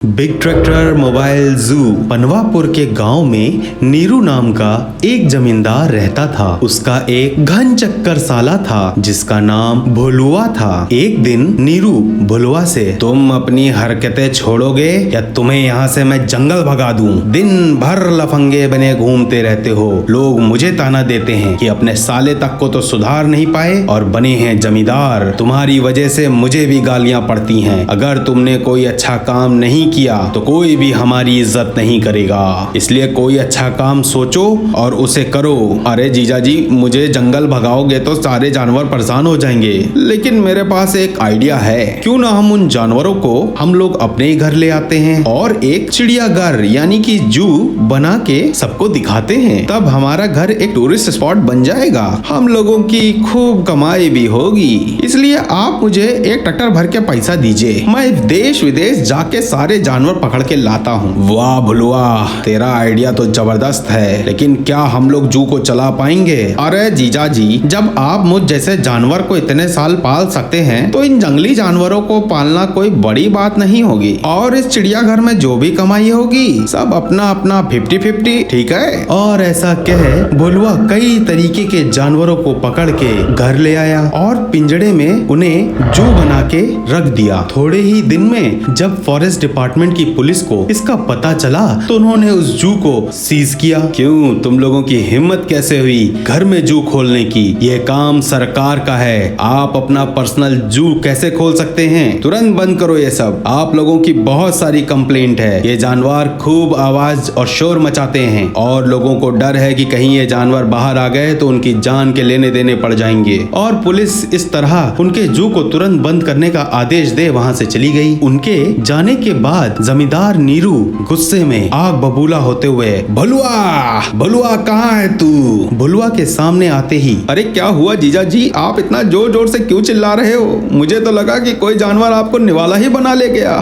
Big tractor mobile जू पनवापुर के गांव में नीरू नाम का एक जमींदार रहता था। उसका एक घन चक्कर साला था जिसका नाम भुलुआ था। एक दिन नीरू भुलुआ से, तुम अपनी हरकतें छोड़ोगे या तुम्हें यहाँ से मैं जंगल भगा दूं। दिन भर लफंगे बने घूमते रहते हो। लोग मुझे ताना देते हैं कि अपने साले तक को तो सुधार नहीं पाए और बने हैं जमींदार। तुम्हारी वजह से मुझे भी गालियां पड़ती हैं। अगर तुमने कोई अच्छा काम नहीं किया तो कोई भी हमारी इज्जत नहीं करेगा, इसलिए कोई अच्छा काम सोचो और उसे करो। अरे जीजा जी, मुझे जंगल भगाओगे तो सारे जानवर परेशान हो जाएंगे, लेकिन मेरे पास एक आइडिया है। क्यों ना हम उन जानवरों को हम लोग अपने ही घर ले आते हैं और एक चिड़ियाघर यानी कि जू बना के सबको दिखाते हैं। तब हमारा घर एक टूरिस्ट स्पॉट बन जाएगा। हम लोगों की खूब कमाई भी होगी। इसलिए आप मुझे एक ट्रैक्टर भर के पैसा दीजिए, मैं देश विदेश जाके सारे जानवर पकड़ के लाता हूँ। वाह भुलुआ, तेरा आइडिया तो जबरदस्त है, लेकिन क्या हम लोग जू को चला पाएंगे? अरे जीजा जी, जब आप मुझ जैसे जानवर को इतने साल पाल सकते हैं तो इन जंगली जानवरों को पालना कोई बड़ी बात नहीं होगी। और इस चिड़ियाघर में जो भी कमाई होगी सब अपना अपना 50-50, ठीक है? और ऐसा कह भुलुआ कई तरीके के जानवरों को पकड़ के घर ले आया और पिंजड़े में उन्हें जू बना के रख दिया। थोड़े ही दिन में जब फॉरेस्ट डिपार्टमेंट की पुलिस को इसका पता चला तो उन्होंने उस जू को सीज किया। क्यों, तुम लोगों की हिम्मत कैसे हुई घर में जू खोलने की? ये काम सरकार का है, आप अपना पर्सनल जू कैसे खोल सकते हैं? तुरंत बंद करो ये सब। आप लोगों की बहुत सारी कंप्लेंट है। ये जानवर खूब आवाज और शोर मचाते हैं और लोगों को डर है कि कहीं ये जानवर बाहर आ गए तो उनकी जान के लेने देने पड़ जाएंगे। और पुलिस इस तरह उनके जू को तुरंत बंद करने का आदेश दे वहाँ से चली गई। उनके जाने के बाद जमींदार नीरू गुस्से में आग बबूला होते हुए, भुलुआ भुलुआ कहाँ है तू? भुलुआ के सामने आते ही, अरे क्या हुआ जीजा जी, आप इतना जोर जोर से क्यों चिल्ला रहे हो? मुझे तो लगा कि कोई जानवर आपको निवाला ही बना ले गया।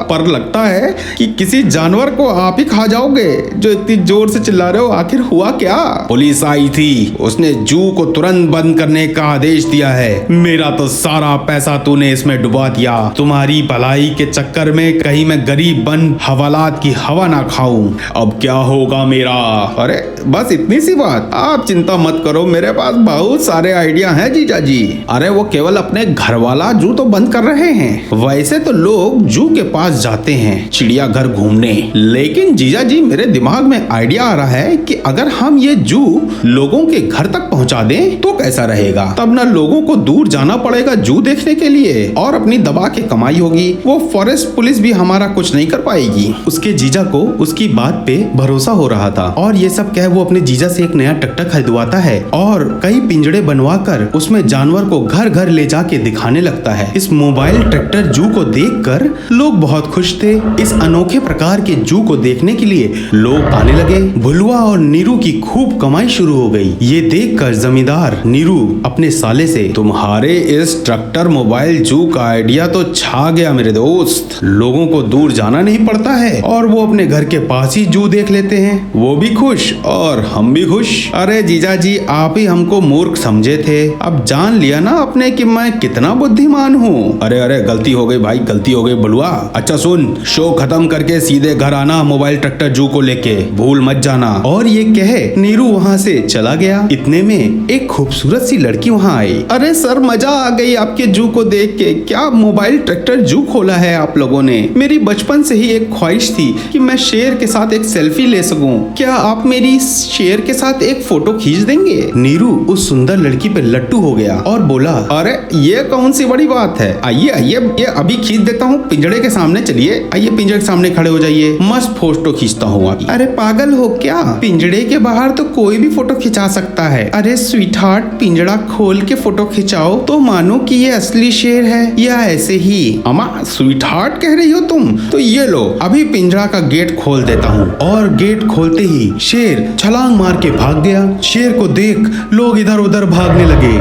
पर लगता है कि किसी जानवर को आप ही खा जाओगे जो इतनी जोर से चिल्ला रहे हो। आखिर हुआ क्या? पुलिस आई थी, उसने जू को तुरंत बंद करने का आदेश दिया है। मेरा तो सारा पैसा तूने इसमें डुबा दिया। तुम्हारी भलाई के चक्कर में कहीं मैं गरीब बन हवालात की हवा ना खाऊं। अब क्या होगा मेरा? अरे बस इतनी सी बात, आप चिंता मत करो, मेरे पास बहुत सारे आइडिया हैं जीजा जी। अरे वो केवल अपने घर वाला जू तो बंद कर रहे हैं, वैसे तो लोग जू के पास जाते हैं चिड़ियाघर घूमने, लेकिन जीजा जी मेरे दिमाग में आइडिया आ रहा है कि अगर हम ये जू लोगों के घर तक पहुंचा दें तो कैसा रहेगा? तब ना लोगों को दूर जाना पड़ेगा जू देखने के लिए और अपनी दबा के कमाई होगी। वो फॉरेस्ट पुलिस भी हमारा कुछ नहीं कर पाएगी। उसके जीजा को उसकी बात पे भरोसा हो रहा था और ये सब कह वो अपने जीजा से एक नया ट्रैक्टर खरीदवाता है और कई पिंजड़े बनवाकर उसमें जानवर को घर घर ले जाके दिखाने लगता है। इस मोबाइल ट्रैक्टर जू को देखकर लोग बहुत खुश थे। इस अनोखे प्रकार के जू को देखने के लिए लोग आने लगे। भुलुआ और नीरू की खूब कमाई शुरू हो गई। ये देखकर जमींदार नीरू अपने साले से, तुम्हारे इस ट्रैक्टर मोबाइल जू का आइडिया तो छा गया मेरे दोस्त। लोगों को दूर जाना नहीं पड़ता है और वो अपने घर के पास ही जू देख लेते हैं। वो भी खुश और हम भी खुश। अरे जीजा जी, आप ही हमको मूर्ख समझे थे, अब जान लिया ना आपने कि मैं कितना बुद्धिमान हूँ। अरे अरे गलती हो गई भाई, गलती हो गई भुलुआ। अच्छा सुन, शो खत्म करके सीधे घर आना मोबाइल ट्रैक्टर जू को लेके, भूल मत जाना। और ये कहे नीरू वहाँ से चला गया। इतने में एक खूबसूरत सी लड़की वहाँ आई। अरे सर, मजा आ गई आपके जू को देख के। क्या मोबाइल ट्रैक्टर जू खोला है आप लोगों ने? मेरी बचपन से ही एक ख्वाहिश थी कि मैं शेर के साथ एक सेल्फी ले सकूं। क्या आप मेरी शेर के साथ एक फोटो खींच देंगे? नीरू उस सुंदर लड़की पे लट्टू हो गया और बोला, अरे ये कौन सी बड़ी बात है, आइए आइए, ये अभी खींच देता हूँ। पिंजड़े के सामने चलिए, आइए पिंजड़े के सामने खड़े हो जाइए, मस्त फोटो खींचता हूँ अभी। अरे पागल हो क्या? पिंजड़े के बाहर तो कोई भी फोटो खिंचा सकता है। अरे स्वीट हार्ट, पिंजड़ा खोल के फोटो खिंचाओ तो मानो कि ये असली शेर है या ऐसे ही। अम्मा स्वीट हार्ट कह रही हो तुम? तो ये लो, अभी पिंजरा का गेट खोल देता हूँ। और गेट खोलते ही शेर छलांग मार के भाग गया। शेर को देख लोग इधर उधर भागने लगे।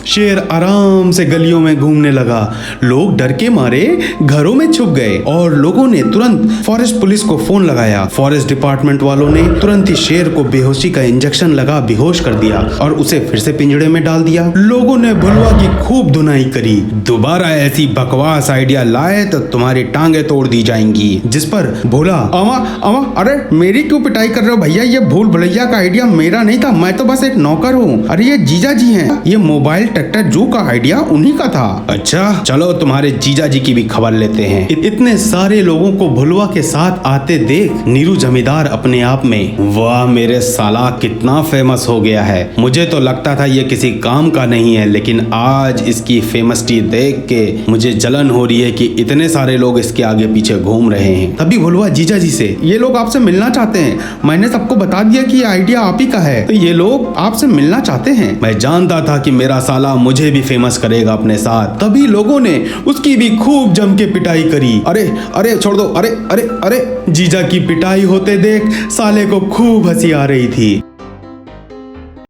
शेर आराम से गलियों में घूमने लगा। लोग डर के मारे घरों में छुप गए और लोगों ने तुरंत फॉरेस्ट पुलिस को फोन लगाया। फॉरेस्ट डिपार्टमेंट वालों ने तुरंत ही शेर को बेहोशी का इंजेक्शन लगा बेहोश कर दिया और उसे फिर से पिंजड़े में डाल दिया। लोगों ने भुलवा की खूब धुनाई करी। दोबारा ऐसी बकवास आइडिया लाए तो तुम्हारी टांगे तोड़ दी जाएंगी। जिस पर भोला, अमा अमा अरे मेरी क्यों पिटाई कर रहे हो भैया, ये भूल भुलैया का आइडिया मेरा नहीं था, मैं तो बस एक नौकर हूँ। अरे ये जीजा जी हैं, ये मोबाइल ट्रैक्टर जू का आइडिया उन्हीं का था। अच्छा चलो तुम्हारे जीजा जी की भी खबर लेते हैं। इतने सारे लोगों को भुलवा के साथ आते देख नीरू जमींदार अपने आप में, वाह मेरे साला कितना फेमस हो गया है। मुझे तो लगता था ये किसी काम का नहीं है, लेकिन आज इसकी फेमसिटी देख के मुझे जलन हो रही है कि इतने सारे लोग इसके आगे पीछे घूम रहे हैं। तभी भुलवा जीजा जी से, ये लोग आपसे मिलना चाहते हैं, मैंने सबको बता दिया कि ये आइडिया आप ही का है, तो ये लोग आपसे मिलना चाहते हैं। मैं जानता था कि मेरा साला मुझे भी फेमस करेगा अपने साथ। तभी लोगों ने उसकी भी खूब जम के पिटाई करी। अरे अरे छोड़ दो, अरे अरे अरे। जीजा की पिटाई होते देख साले को खूब हंसी आ रही थी।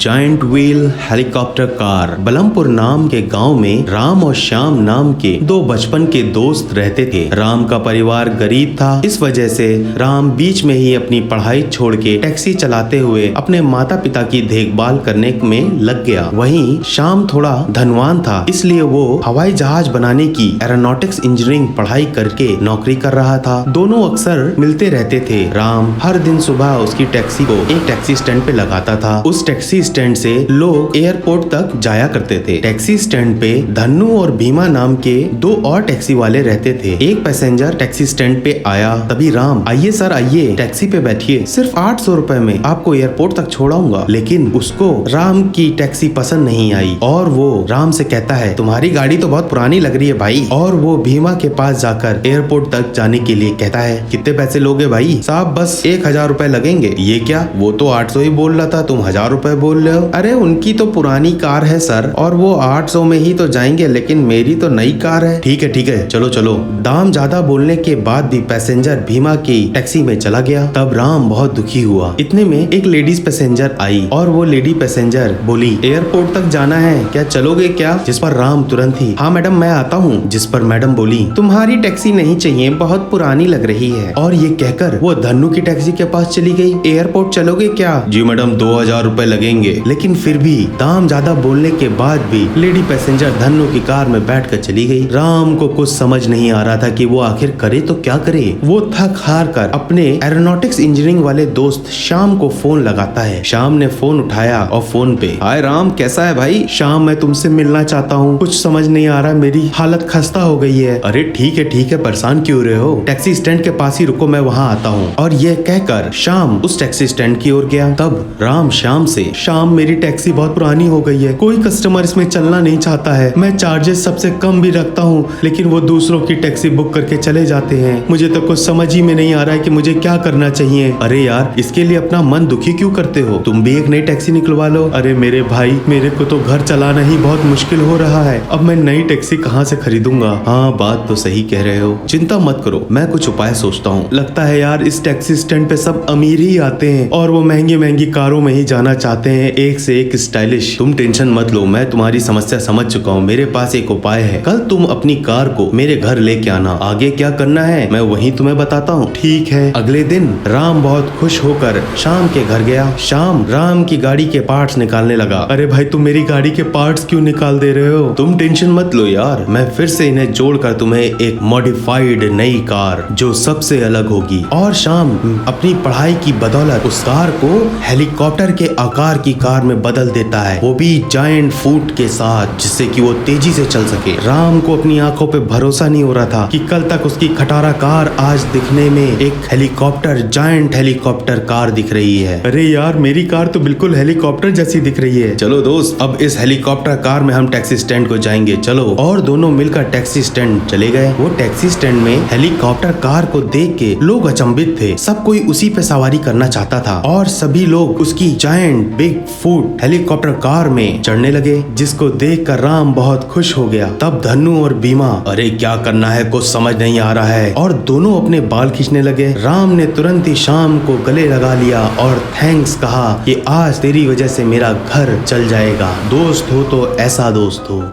Giant wheel helicopter car. Balampur नाम के गांव में राम और श्याम नाम के दो बचपन के दोस्त रहते थे। राम का परिवार गरीब था, इस वजह से राम बीच में ही अपनी पढ़ाई छोड़ के टैक्सी चलाते हुए अपने माता पिता की देखभाल करने में लग गया। वहीं श्याम थोड़ा धनवान था, इसलिए वो हवाई जहाज बनाने की एरोनॉटिक्स इंजीनियरिंग पढ़ाई करके नौकरी कर रहा था। दोनों अक्सर मिलते रहते थे। राम हर दिन सुबह उसकी टैक्सी को एक टैक्सी स्टैंड पे लगाता था। उस टैक्सी स्टैंड से लोग एयरपोर्ट तक जाया करते थे। टैक्सी स्टैंड पे धन्नू और भीमा नाम के दो और टैक्सी वाले रहते थे। एक पैसेंजर टैक्सी स्टैंड पे आया, तभी राम, आइए सर आइए, टैक्सी पे बैठिए, सिर्फ 800 रुपए में आपको एयरपोर्ट तक छोड़ाऊंगा। लेकिन उसको राम की टैक्सी पसंद नहीं आई और वो राम से कहता है, तुम्हारी गाड़ी तो बहुत पुरानी लग रही है भाई। और वो भीमा के पास जाकर एयरपोर्ट तक जाने के लिए कहता है, कितने पैसे लोगे भाई? साहब बस 1000 रुपए लगेंगे। ये क्या, वो तो 800 ही बोल रहा था, तुम 1000 रुपए बोल रहे हो? अरे उनकी तो पुरानी कार है सर और वो 800 में ही तो जाएंगे, लेकिन मेरी तो नई कार है। ठीक है चलो चलो। दाम ज्यादा बोलने के बाद भी पैसेंजर भीमा की टैक्सी में चला गया। तब राम बहुत दुखी हुआ। इतने में एक लेडीज पैसेंजर आई और वो लेडी पैसेंजर बोली, एयरपोर्ट तक जाना है क्या, चलोगे क्या? जिस पर राम तुरंत ही, हाँ मैडम मैं आता हूँ। जिस पर मैडम बोली, तुम्हारी टैक्सी नहीं चाहिए, बहुत पुरानी लग रही है। और ये कहकर वो धन्नू की टैक्सी के पास चली गई। एयरपोर्ट चलोगे क्या? जी मैडम 2000 रुपए लगेंगे। लेकिन फिर भी दाम ज्यादा बोलने के बाद भी लेडी पैसेंजर धन्नू की कार में बैठकर चली गई। राम को कुछ समझ नहीं आ रहा था कि वो आखिर करे तो क्या करे। वो थक हार कर अपने एरोनॉटिक्स इंजीनियरिंग वाले दोस्त श्याम को फोन लगाता है। श्याम ने फोन उठाया और फोन पे, हाय राम कैसा है भाई? श्याम मैं तुमसे मिलना चाहता हूँ, कुछ समझ नहीं आ रहा, मेरी हालत खस्ता हो गई है। अरे ठीक है परेशान क्यों रहे हो, टैक्सी स्टैंड के पास ही रुको, मैं वहाँ आता हूँ। और ये कहकर श्याम उस टैक्सी स्टैंड की ओर गया। तब राम श्याम से, श्याम मेरी टैक्सी बहुत पुरानी हो गई है, कोई कस्टमर इसमें चलना नहीं चाहता है, मैं चार्जेस सबसे कम भी रखता हूँ, लेकिन वो दूसरों की टैक्सी बुक करके चले जाते हैं। मुझे तो कुछ समझ ही में नहीं आ रहा है कि मुझे क्या करना चाहिए। अरे यार इसके लिए अपना मन दुखी क्यों करते हो, तुम भी एक नई टैक्सी निकलवा लो। अरे मेरे भाई, मेरे को तो घर चलाना ही बहुत मुश्किल हो रहा है, अब मैं नई टैक्सी कहाँ से खरीदूंगा? हाँ बात तो सही कह रहे हो, चिंता मत करो, मैं कुछ उपाय सोचता हूँ। लगता है यार इस टैक्सी स्टैंड पे सब अमीर ही आते हैं और वो महंगी महंगी कारों में ही जाना चाहते हैं, एक से एक स्टाइलिश। तुम टेंशन मत लो, मैं तुम्हारी समस्या समझ चुका हूँ, मेरे पास एक उपाय है। कल तुम अपनी कार को मेरे घर लेके आना, आगे क्या करना है मैं वही तुम्हें बताता हूँ। ठीक है। अगले दिन राम बहुत खुश होकर श्याम के घर गया। श्याम राम की गाड़ी के पार्ट्स निकालने लगा। अरे भाई तुम मेरी गाड़ी के पार्ट्स क्यों निकाल दे रहे हो? तुम टेंशन मत लो यार, मैं फिर से इन्हें जोड़कर तुम्हें एक मॉडिफाइड नई कार जो सबसे अलग होगी। और श्याम अपनी पढ़ाई की बदौलत उस कार को हेलीकॉप्टर के आकार की कार में बदल देता है, वो भी जायंट फूट के साथ, जिससे कि वो तेजी से चल सके। राम को अपनी आंखों पे भरोसा नहीं हो रहा था कि कल तक उसकी खटारा कार आज दिखने में एक हेलीकॉप्टर, जायंट हेलीकॉप्टर कार दिख रही है। अरे यार मेरी कार तो बिल्कुल हेलीकॉप्टर जैसी दिख रही है। चलो दोस्त, अब इस हेलीकॉप्टर कार में हम टैक्सी स्टैंड को जाएंगे, चलो। और दोनों मिलकर टैक्सी स्टैंड चले गए। वो टैक्सी स्टैंड में हेलीकॉप्टर कार को देख के लोग अचंभित थे, सब कोई उसी पे सवारी करना चाहता था और सभी लोग उसकी giant big foot helicopter car में चढ़ने लगे, जिसको देखकर राम बहुत खुश हो गया। तब धन्नु और बीमा, अरे क्या करना है कुछ समझ नहीं आ रहा है, और दोनों अपने बाल खींचने लगे। राम ने तुरंत ही शाम को गले लगा लिया और थैंक्स कहा कि आज तेरी वजह से मेरा घर चल जाएगा। दोस्त हो तो ऐसा दोस्त हो।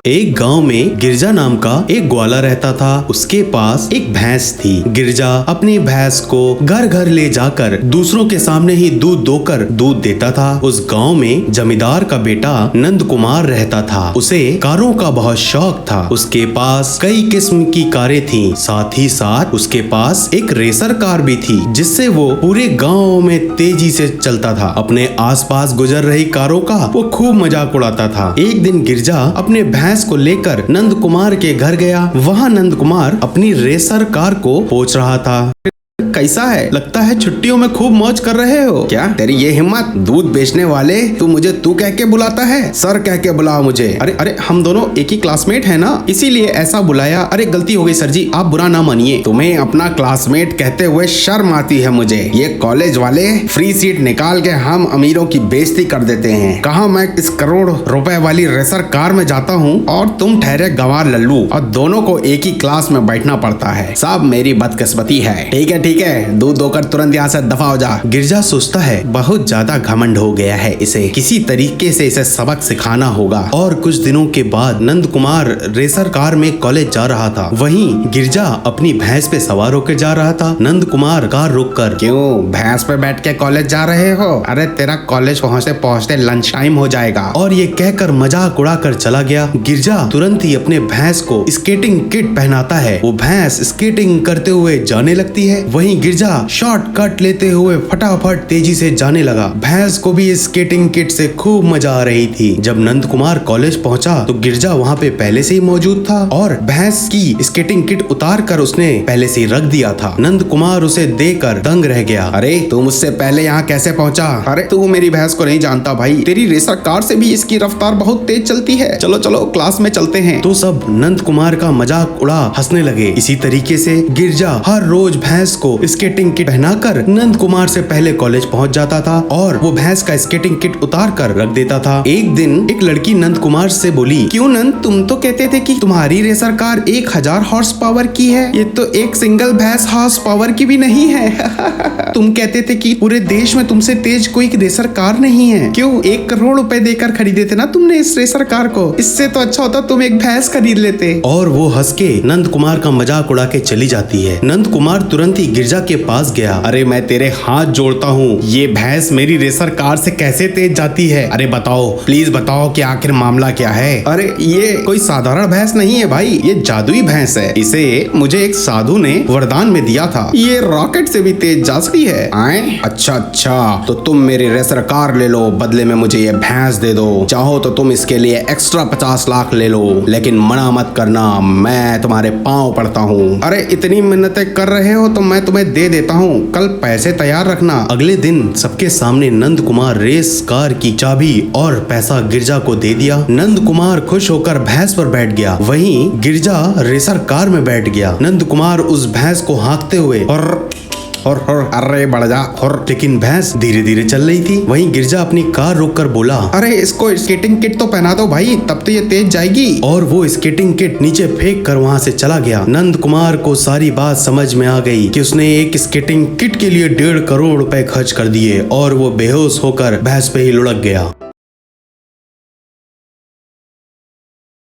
एक गांव में गिरजा नाम का एक ग्वाला रहता था। उसके पास एक भैंस थी। गिरजा अपनी भैंस को घर घर ले जाकर दूसरों के सामने ही दूध दोकर दूध देता था। उस गांव में जमींदार का बेटा नंद कुमार रहता था। उसे कारों का बहुत शौक था। उसके पास कई किस्म की कारें थीं। साथ ही साथ उसके पास एक रेसर कार भी थी, जिससे वो पूरे गाँव में तेजी से चलता था। अपने आसपास गुजर रही कारों का वो खूब मजाक उड़ाता था। एक दिन गिरजा अपने भैंस को लेकर नंद कुमार के घर गया। वहाँ नंद कुमार अपनी रेसर कार को पोंछ रहा था। कैसा है? लगता है छुट्टियों में खूब मौज कर रहे हो। क्या तेरी ये हिम्मत? दूध बेचने वाले तू मुझे तू कह के बुलाता है? सर कह के बुलाओ मुझे। अरे अरे हम दोनों एक ही क्लासमेट है ना, इसीलिए ऐसा बुलाया। अरे गलती हो गई सर जी, आप बुरा ना मानिए। तुम्हें अपना क्लासमेट कहते हुए शर्म आती है मुझे। ये कॉलेज वाले फ्री सीट निकाल के हम अमीरों की बेइज्जती कर देते हैं। कहा मैं इस करोड़ रुपए वाली रेसर कार में जाता हूँ और तुम ठहरे गंवार लल्लू, और दोनों को एक ही क्लास में बैठना पड़ता है। सब मेरी बदकिस्मती है। ठीक है दूध दोकर तुरंत यहाँ से दफा हो जा। गिरजा सोचता है बहुत ज्यादा घमंड हो गया है इसे, किसी तरीके से इसे सबक सिखाना होगा। और कुछ दिनों के बाद नंद कुमार रेसर कार में कॉलेज जा रहा था। वहीं गिरजा अपनी भैंस पे सवार होकर जा रहा था। नंद कुमार कार रोक कर, क्यों भैंस पे बैठ के कॉलेज जा रहे हो? अरे तेरा कॉलेज पहुँचते पहुँचते लंच टाइम हो जाएगा। और ये कहकर मजाक उड़ा कर चला गया। गिरजा तुरंत ही अपने भैंस को स्केटिंग किट पहनाता है। वो भैंस स्केटिंग करते हुए जाने लगती है। वहीं गिरजा शॉर्टकट लेते हुए फटाफट तेजी से जाने लगा। भैंस को भी स्केटिंग किट से खूब मजा आ रही थी। जब नंद कुमार कॉलेज पहुंचा तो गिरजा वहां पे पहले से ही मौजूद था और भैंस की स्केटिंग किट उतार कर उसने पहले से ही रख दिया था। नंद कुमार उसे देखकर दंग रह गया। अरे तू मुझसे पहले यहाँ कैसे पहुँचा? अरे तू मेरी भैंस को नहीं जानता भाई, तेरी रेसर कार से भी इसकी रफ्तार बहुत तेज चलती है। चलो चलो क्लास में चलते हैं। तो सब नंद कुमार का मजाक उड़ा हंसने लगे। इसी तरीके से गिरजा हर रोज भैंस को स्केटिंग किट पहनाकर नंद कुमार से पहले कॉलेज पहुंच जाता था और वो भैंस का स्केटिंग किट उतार कर रख देता था। एक दिन एक लड़की नंद कुमार से बोली, क्यों नंद, तुम तो कहते थे कि तुम्हारी रेसर कार 1000 हॉर्स पावर की है, ये तो एक सिंगल भैंस हॉर्स पावर की भी नहीं है। तुम कहते थे कि पूरे देश में तुमसे तेज कोई रेसर कार नहीं है। क्यों 1 करोड़ रुपए देकर खरीदे थे ना तुमने इस रेसर कार को? इससे तो अच्छा होता तुम एक भैंस खरीद लेते। और वो हंस के नंद कुमार का मजाक उड़ा के चली जाती है। नंद कुमार तुरंत ही गिरजा के पास गया। अरे मैं तेरे हाथ जोड़ता हूँ, ये भैंस मेरी रेसर कार से कैसे तेज जाती है? अरे बताओ, प्लीज बताओ कि आखिर मामला क्या है? अरे ये कोई साधारण भैंस नहीं है भाई, ये जादुई भैंस है। इसे मुझे एक साधु ने वरदान में दिया था। ये रॉकेट से भी तेज जा सकती है। आए? अच्छा अच्छा, तो तुम मेरी रेसर कार ले लो, बदले में मुझे ये भैंस दे दो। चाहो तो तुम इसके लिए एक्स्ट्रा 50 लाख ले लो, लेकिन मना मत करना, मैं तुम्हारे पाँव पड़ता हूँ। अरे इतनी मिन्नतें कर रहे हो तो मैं तुम्हें दे देता हूँ, कल पैसे तैयार रखना। अगले दिन सबके सामने नंद कुमार रेस कार की चाबी और पैसा गिरजा को दे दिया। नंद कुमार खुश होकर भैंस पर बैठ गया। वहीं गिरजा रेसर कार में बैठ गया। नंद कुमार उस भैंस को हाँकते हुए और अरे बढ़ जा, लेकिन भैंस धीरे धीरे चल रही थी। वहीं गिरजा अपनी कार रोककर बोला, अरे इसको स्केटिंग किट तो पहना दो भाई, तब तो ये तेज जाएगी। और वो स्केटिंग किट नीचे फेंक कर वहाँ से चला गया। नंद कुमार को सारी बात समझ में आ गई कि उसने एक स्केटिंग किट के लिए 1.5 करोड़ रुपए खर्च कर दिए और वो बेहोश होकर भैंस पे ही लुढ़क गया।